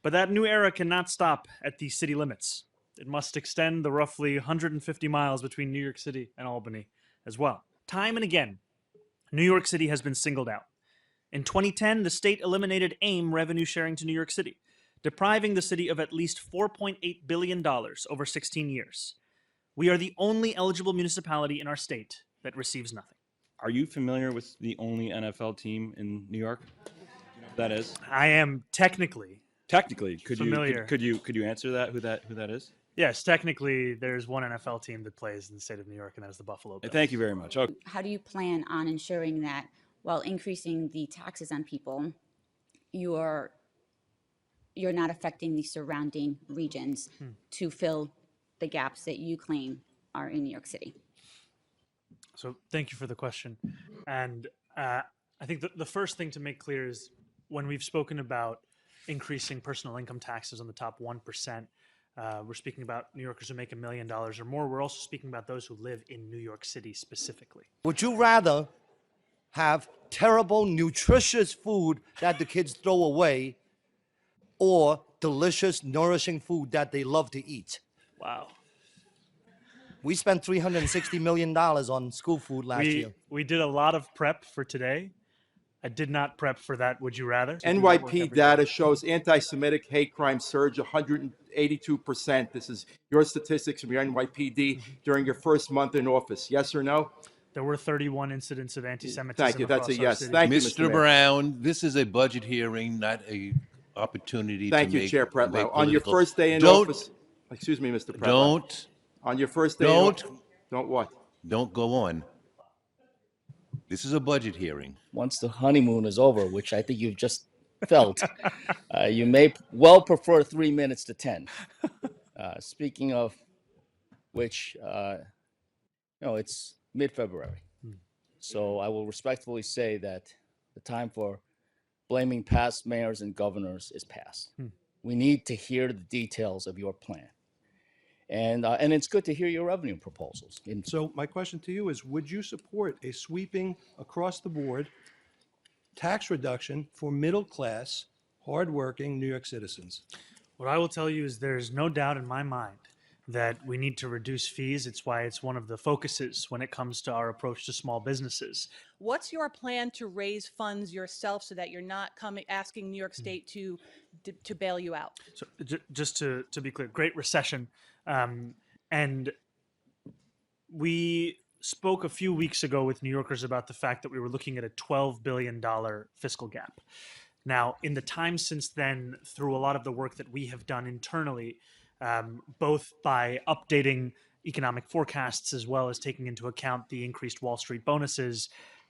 But that new era cannot stop at the city limits. It must extend the roughly 150 miles between New York City and Albany as well. Time and again, New York City has been singled out. In 2010, the state eliminated AIM revenue sharing to New York City, depriving the city of at least $4.8 billion over 16 years. We are the only eligible municipality in our state that receives nothing. Are you familiar with the only NFL team in New York? That is I am technically familiar. familiar. Could you answer that? Who that is? Yes, technically, there's one NFL team that plays in the state of New York, and that is the Buffalo Bills. Thank you very much. Okay. How do you plan on ensuring that while increasing the taxes on people, you're not affecting the surrounding regions to fill the gaps that you claim are in New York City? So thank you for the question. And I think the first thing to make clear is when we've spoken about increasing personal income taxes on the top 1%, we're speaking about New Yorkers who make $1 million or more. We're also speaking about those who live in New York City specifically. Would you rather have terrible, nutritious food that the kids throw away or delicious, nourishing food that they love to eat? Wow. We spent $360 million on school food last year. We did a lot of prep for today. I did not prep for that. Would you rather? NYP data shows anti-Semitic hate crime surge 182%. This is your statistics from your NYPD during your first month in office. Yes or no? There were 31 incidents of antisemitism. Thank you. That's a yes. City. Thank you, Mr. Brown, this is a budget hearing, not a opportunity Thank to you, make, Chair make Pretlow. On your political- first day in Don't- office, excuse me, Mr. Pretlow. Don't, On your first day don't, don't what? don't go on. This is a budget hearing. Once the honeymoon is over, which I think you've just felt, you may well prefer 3 minutes to 10. Speaking of which, it's mid-February. So I will respectfully say that the time for blaming past mayors and governors is past. We need to hear the details of your plan. And it's good to hear your revenue proposals. So my question to you is, would you support a sweeping across-the-board tax reduction for middle-class, hardworking New York citizens? What I will tell you is there's no doubt in my mind that we need to reduce fees. It's why it's one of the focuses when it comes to our approach to small businesses. What's your plan to raise funds yourself so that you're not asking New York State to bail you out? So just to be clear, Great Recession. And we spoke a few weeks ago with New Yorkers about the fact that we were looking at a $12 billion fiscal gap. Now, in the time since then, through a lot of the work that we have done internally, both by updating economic forecasts as well as taking into account the increased Wall Street bonuses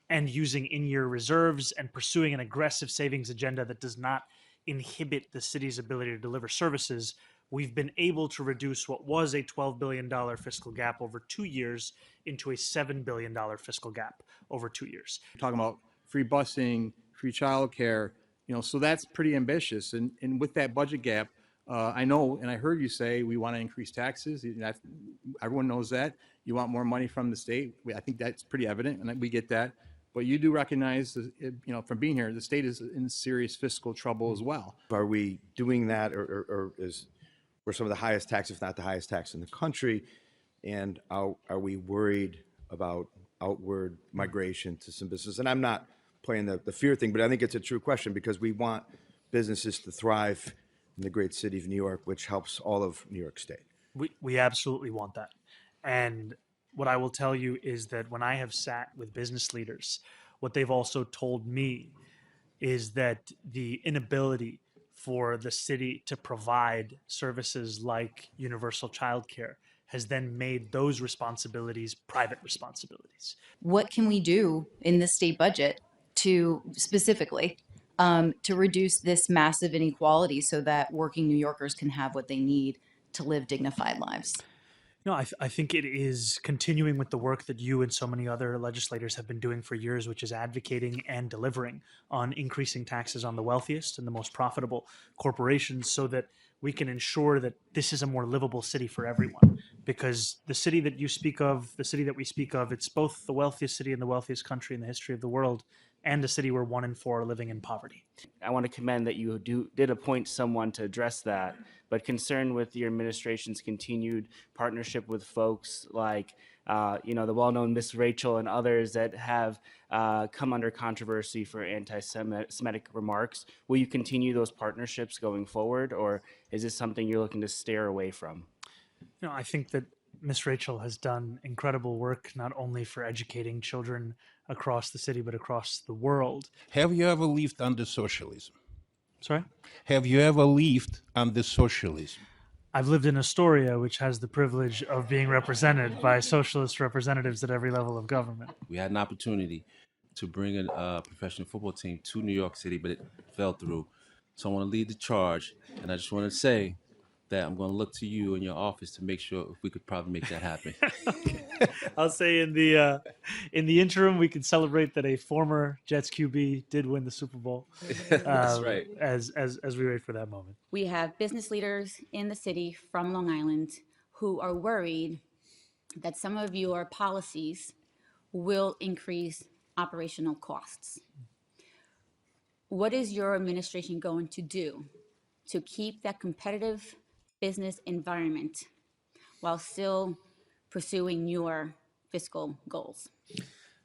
and using in-year reserves and pursuing an aggressive savings agenda that does not inhibit the city's ability to deliver services, we've been able to reduce what was a $12 billion fiscal gap over 2 years into a $7 billion fiscal gap over 2 years. Talking about free busing, free childcare, so that's pretty ambitious. And with that budget gap, I know, and I heard you say we want to increase taxes. Everyone knows that. You want more money from the state. I think that's pretty evident, and we get that. But you do recognize, from being here, the state is in serious fiscal trouble as well. Are we doing that, or is we're some of the highest tax, if not the highest tax in the country? And are we worried about outward migration to some business? And I'm not playing the fear thing, but I think it's a true question because we want businesses to thrive in the great city of New York, which helps all of New York State. We absolutely want that. And what I will tell you is that when I have sat with business leaders, what they've also told me is that the inability for the city to provide services like universal childcare has then made those responsibilities private responsibilities. What can we do in the state budget to specifically to reduce this massive inequality so that working New Yorkers can have what they need to live dignified lives? No, I think it is continuing with the work that you and so many other legislators have been doing for years, which is advocating and delivering on increasing taxes on the wealthiest and the most profitable corporations so that we can ensure that this is a more livable city for everyone. Because the city that you speak of, the city that we speak of, it's both the wealthiest city in the wealthiest country in the history of the world, and a city where 1 in 4 are living in poverty. I want to commend that you did appoint someone to address that, but concerned with your administration's continued partnership with folks like, the well-known Miss Rachel and others that have come under controversy for anti-Semitic remarks. Will you continue those partnerships going forward, or is this something you're looking to steer away from? I think that Miss Rachel has done incredible work, not only for educating children across the city, but across the world. Have you ever lived under socialism? Sorry? Have you ever lived under socialism? I've lived in Astoria, which has the privilege of being represented by socialist representatives at every level of government. We had an opportunity to bring a professional football team to New York City, but it fell through. So I want to lead the charge, and I just want to say that I'm going to look to you in your office to make sure if we could probably make that happen. I'll say in the interim, we can celebrate that a former Jets QB did win the Super Bowl. That's right. As we wait for that moment. We have business leaders in the city from Long Island who are worried that some of your policies will increase operational costs. What is your administration going to do to keep that competitive business environment while still pursuing your fiscal goals?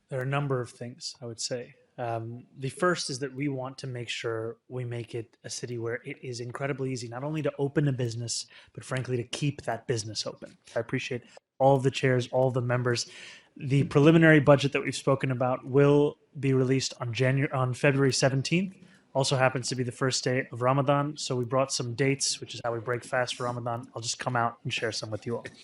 There are a number of things, I would say. The first is that we want to make sure we make it a city where it is incredibly easy, not only to open a business, but frankly, to keep that business open. I appreciate all of the chairs, all of the members. The preliminary budget that we've spoken about will be released on February 17th. Also happens to be the first day of Ramadan. So we brought some dates, which is how we break fast for Ramadan. I'll just come out and share some with you all.